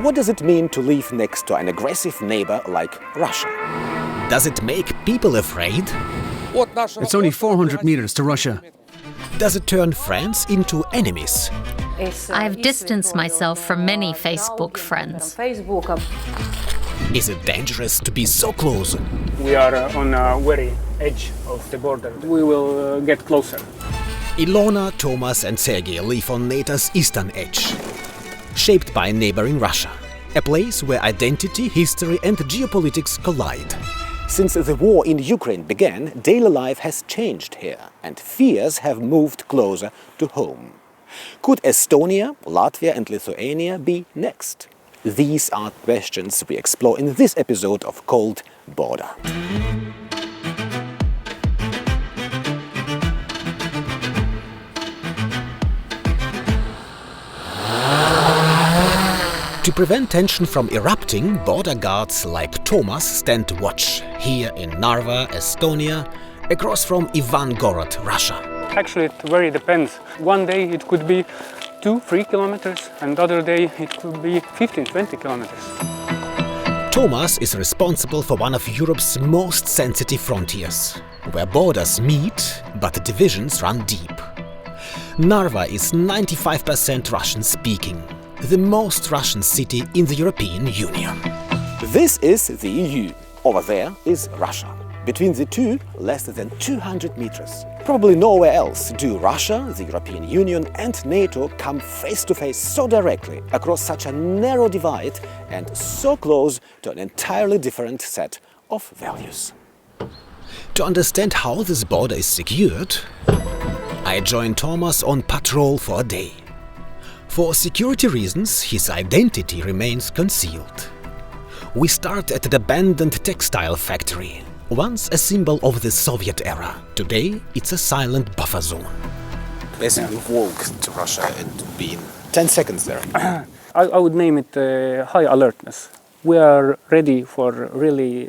What does it mean to live next to an aggressive neighbor like Russia? Does it make people afraid? It's only 400 meters to Russia. Does it turn friends into enemies? I've distanced myself from many Facebook friends. Is it dangerous to be so close? We are on a very edge of the border. We will get closer. Ilona, Thomas and Sergei live on NATO's eastern edge, shaped by neighboring Russia, a place where identity, history and geopolitics collide. Since the war in Ukraine began, daily life has changed here, and fears have moved closer to home. Could Estonia, Latvia and Lithuania be next? These are questions we explore in this episode of Cold Border. To prevent tension from erupting, border guards like Thomas stand watch here in Narva, Estonia, across from Ivangorod, Russia. Actually, it very depends. One day it could be 2-3 kilometers, and other day it could be 15-20 kilometers. Thomas is responsible for one of Europe's most sensitive frontiers, where borders meet, but divisions run deep. Narva is 95% Russian-speaking, the most Russian city in the European Union. This is the EU. Over there is Russia. Between the two, less than 200 meters. Probably nowhere else do Russia, the European Union and NATO come face to face so directly across such a narrow divide and so close to an entirely different set of values. To understand how this border is secured, I joined Thomas on patrol for a day. For security reasons, his identity remains concealed. We start at an abandoned textile factory, once a symbol of the Soviet era. Today, it's a silent buffer zone. Basically, walk to Russia and be in 10 seconds there. I would name it high alertness. We are ready for really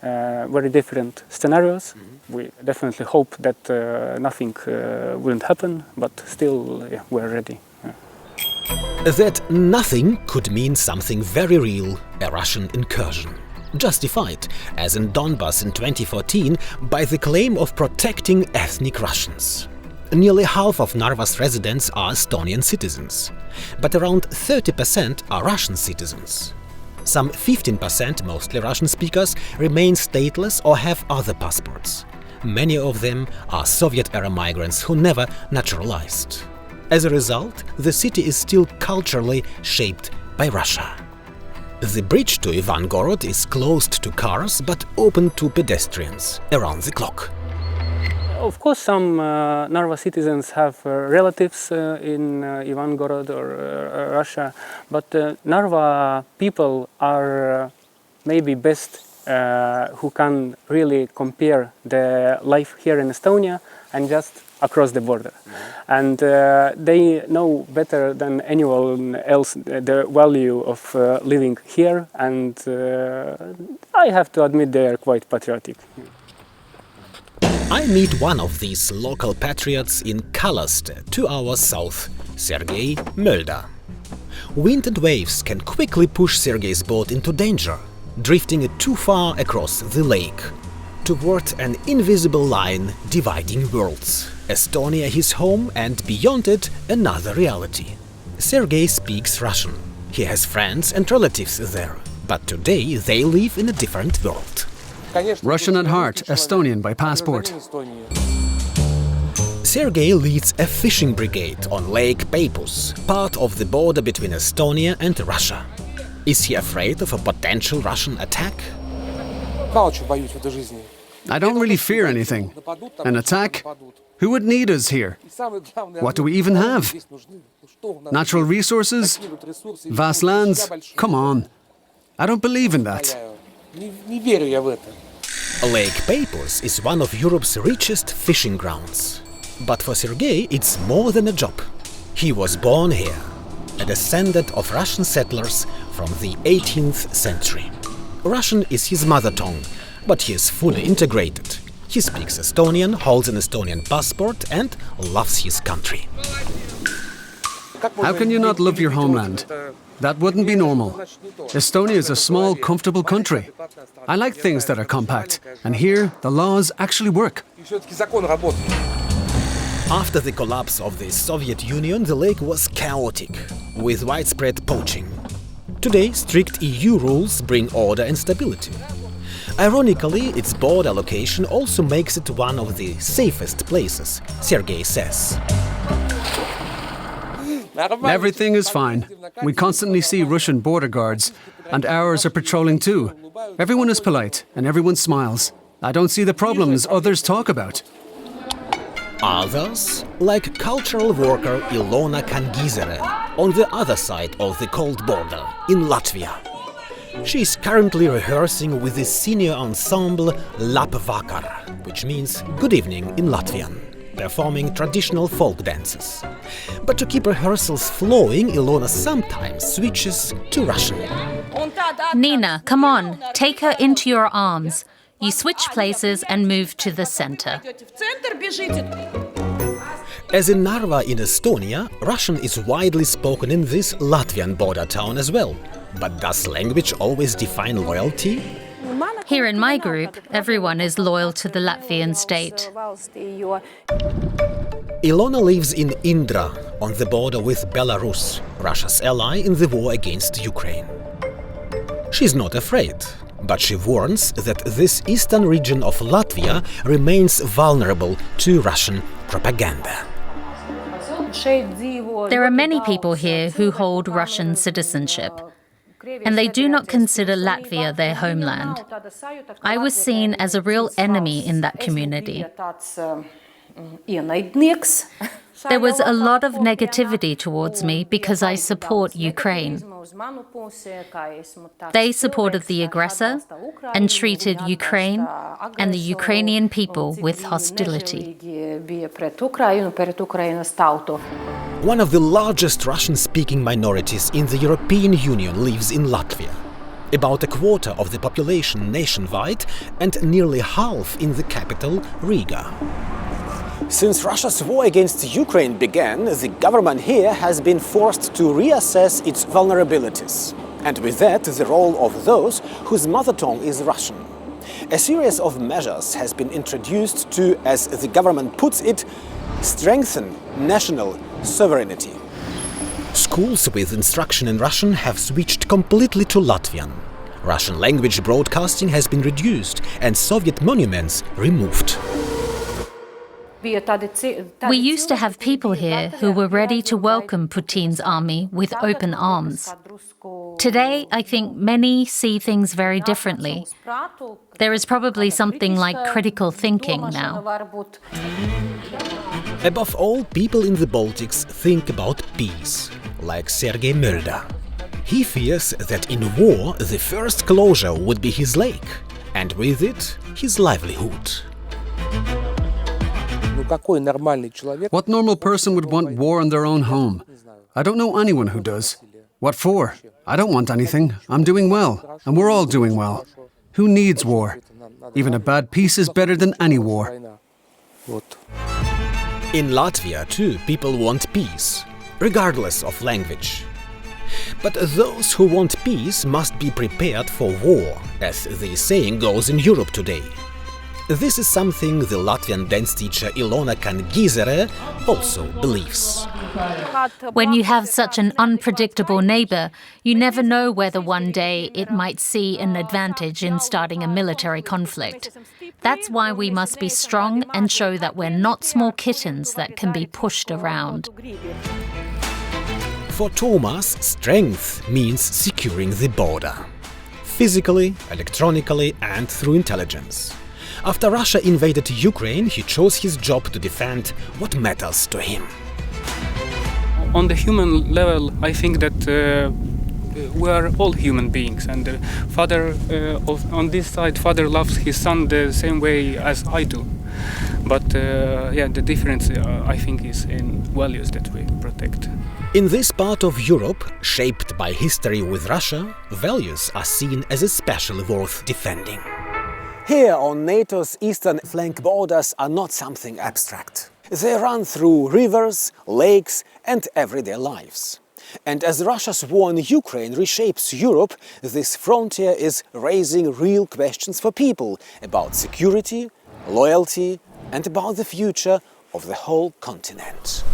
very different scenarios. We definitely hope that nothing wouldn't happen, but still, we're ready. That nothing could mean something very real, a Russian incursion. Justified, as in Donbass in 2014, by the claim of protecting ethnic Russians. Nearly half of Narva's residents are Estonian citizens, but around 30% are Russian citizens. Some 15%, mostly Russian speakers, remain stateless or have other passports. Many of them are Soviet-era migrants who never naturalized. As a result, the city is still culturally shaped by Russia. The bridge to Ivangorod is closed to cars but open to pedestrians around the clock. Of course, some Narva citizens have relatives in Ivangorod or Russia, but Narva people are maybe best who can really compare the life here in Estonia and just across the border. And they know better than anyone else the value of living here, and I have to admit they are quite patriotic. I meet one of these local patriots in Kallaste, 2 hours south, Sergei Mölder. Wind and waves can quickly push Sergei's boat into danger, drifting it too far across the lake, toward an invisible line dividing worlds. Estonia his home, and beyond it another reality. Sergei speaks Russian. He has friends and relatives there, but today they live in a different world. Russian at heart, Estonian by passport. Sergei leads a fishing brigade on Lake Peipus, part of the border between Estonia and Russia. Is he afraid of a potential Russian attack? I don't really fear anything. An attack? Who would need us here? What do we even have? Natural resources? Vast lands? Come on. I don't believe in that. Lake Peipus is one of Europe's richest fishing grounds. But for Sergei, it's more than a job. He was born here, a descendant of Russian settlers from the 18th century. Russian is his mother tongue, but he is fully integrated. He speaks Estonian, holds an Estonian passport and loves his country. How can you not love your homeland? That wouldn't be normal. Estonia is a small, comfortable country. I like things that are compact, and here the laws actually work. After the collapse of the Soviet Union, the lake was chaotic, with widespread poaching. Today, strict EU rules bring order and stability. Ironically, its border location also makes it one of the safest places, Sergei says. Everything is fine. We constantly see Russian border guards, and ours are patrolling too. Everyone is polite, and everyone smiles. I don't see the problems others talk about. Others, like cultural worker Ilona Kangizere, on the other side of the cold border, in Latvia. She is currently rehearsing with the senior ensemble Vakar, which means good evening in Latvian, performing traditional folk dances. But to keep rehearsals flowing, Ilona sometimes switches to Russian. Nina, come on, take her into your arms. You switch places and move to the center. As in Narva in Estonia, Russian is widely spoken in this Latvian border town as well. But does language always define loyalty? Here in my group, everyone is loyal to the Latvian state. Ilona lives in Indra, on the border with Belarus, Russia's ally in the war against Ukraine. She's not afraid, but she warns that this eastern region of Latvia remains vulnerable to Russian propaganda. There are many people here who hold Russian citizenship, and they do not consider Latvia their homeland. I was seen as a real enemy in that community. There was a lot of negativity towards me because I support Ukraine. They supported the aggressor and treated Ukraine and the Ukrainian people with hostility. One of the largest Russian-speaking minorities in the European Union lives in Latvia. About a quarter of the population nationwide and nearly half in the capital, Riga. Since Russia's war against Ukraine began, the government here has been forced to reassess its vulnerabilities. And with that, the role of those whose mother tongue is Russian. A series of measures has been introduced to, as the government puts it, strengthen national sovereignty. Schools with instruction in Russian have switched completely to Latvian. Russian language broadcasting has been reduced and Soviet monuments removed. We used to have people here who were ready to welcome Putin's army with open arms. Today, I think many see things very differently. There is probably something like critical thinking now. Above all, people in the Baltics think about peace, like Sergei Mulder. He fears that in war, the first closure would be his lake, and with it, his livelihood. What normal person would want war in their own home? I don't know anyone who does. What for? I don't want anything. I'm doing well, and we're all doing well. Who needs war? Even a bad peace is better than any war. In Latvia, too, people want peace, regardless of language. But those who want peace must be prepared for war, as the saying goes in Europe today. This is something the Latvian dance teacher Ilona Kangizere also believes. When you have such an unpredictable neighbor, you never know whether one day it might see an advantage in starting a military conflict. That's why we must be strong and show that we're not small kittens that can be pushed around. For Thomas, strength means securing the border. Physically, electronically and through intelligence. After Russia invaded Ukraine, he chose his job to defend what matters to him. On the human level, I think that we are all human beings, and on this side, father loves his son the same way as I do. But the difference, I think, is in values that we protect. In this part of Europe, shaped by history with Russia, values are seen as especially worth defending. Here on NATO's eastern flank, borders are not something abstract. They run through rivers, lakes and everyday lives. And as Russia's war in Ukraine reshapes Europe, this frontier is raising real questions for people about security, loyalty and about the future of the whole continent.